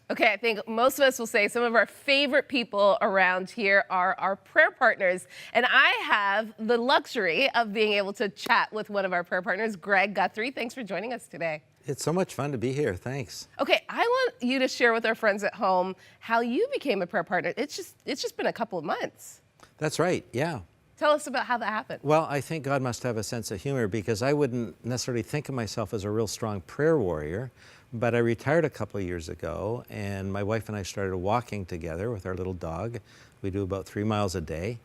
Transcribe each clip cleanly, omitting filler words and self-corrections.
Okay, I think most of us will say some of our favorite people around here are our prayer partners. And I have the luxury of being able to chat with one of our prayer partners, Greg Guthrie. Thanks for joining us today. It's so much fun to be here. Thanks. Okay, I want you to share with our friends at home how you became a prayer partner. It's just been a couple of months. That's right, yeah. Tell us about how that happened. Well, I think God must have a sense of humor because I wouldn't necessarily think of myself as a real strong prayer warrior, but I retired a couple of years ago and my wife and I started walking together with our little dog. We do about 3 miles a day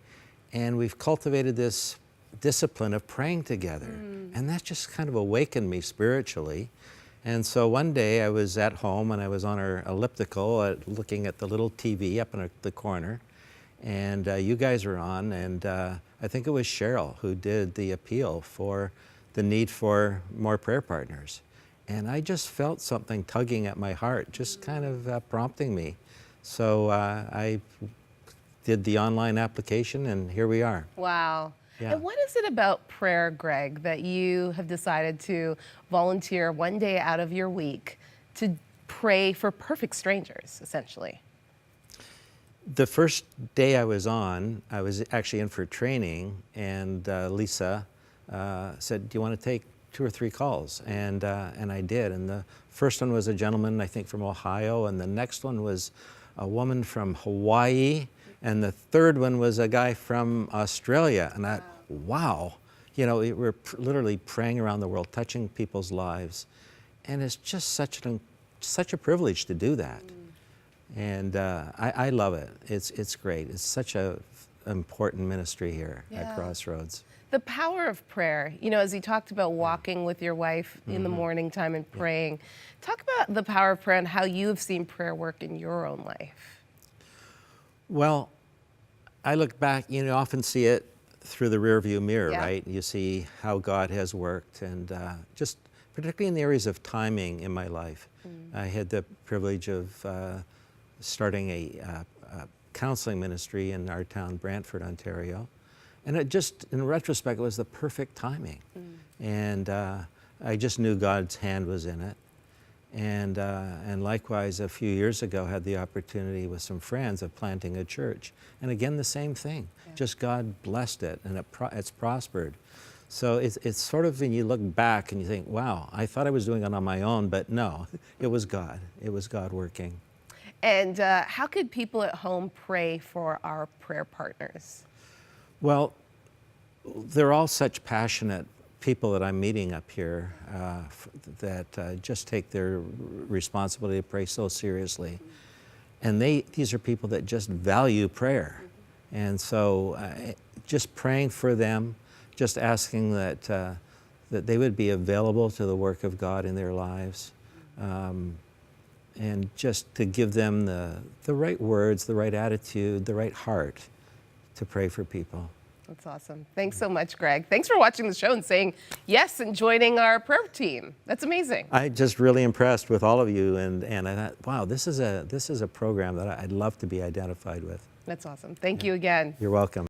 and we've cultivated this discipline of praying together. And that just kind of awakened me spiritually. And so one day I was at home and I was on our elliptical looking at the little TV up in the corner. And you guys were on, and I think it was Cheryl who did the appeal for the need for more prayer partners. And I just felt something tugging at my heart, just kind of prompting me. So I did the online application, and here we are. Wow. Yeah. And what is it about prayer, Greg, that you have decided to volunteer one day out of your week to pray for perfect strangers, essentially? The first day I was on, I was actually in for training, and Lisa said, "Do you want to take 2 or 3 calls?" And I did. And the first one was a gentleman, I think, from Ohio, and the next one was a woman from Hawaii, and the third one was a guy from Australia. And wow, you know, we're literally praying around the world, touching people's lives, and it's just such a privilege to do that. And I love it. It's great. It's such a important ministry here at Crossroads. The power of prayer, you know, as you talked about walking with your wife in the morning time and praying, talk about the power of prayer and how you've seen prayer work in your own life. Well, I look back, you know, often see it through the rearview mirror, right? You see how God has worked, and just particularly in the areas of timing in my life. I had the privilege of starting a counseling ministry in our town, Brantford, Ontario. And it just, in retrospect, it was the perfect timing. And I just knew God's hand was in it. And likewise, a few years ago, had the opportunity with some friends of planting a church. And again, the same thing. Just God blessed it, and it's prospered. So it's sort of when you look back and you think, wow, I thought I was doing it on my own, but no, it was God. It was God working. And how could people at home pray for our prayer partners? Well, they're all such passionate people that I'm meeting up here that just take their responsibility to pray so seriously. And these are people that just value prayer. And so just praying for them, just asking that, that they would be available to the work of God in their lives. And just to give them the right words, the right attitude, the right heart to pray for people. That's awesome. Thanks so much, Greg. Thanks for watching the show and saying yes and joining our prayer team. That's amazing. I'm just really impressed with all of you, and I thought, wow, this is a program that I'd love to be identified with. That's awesome. Thank you again. You're welcome.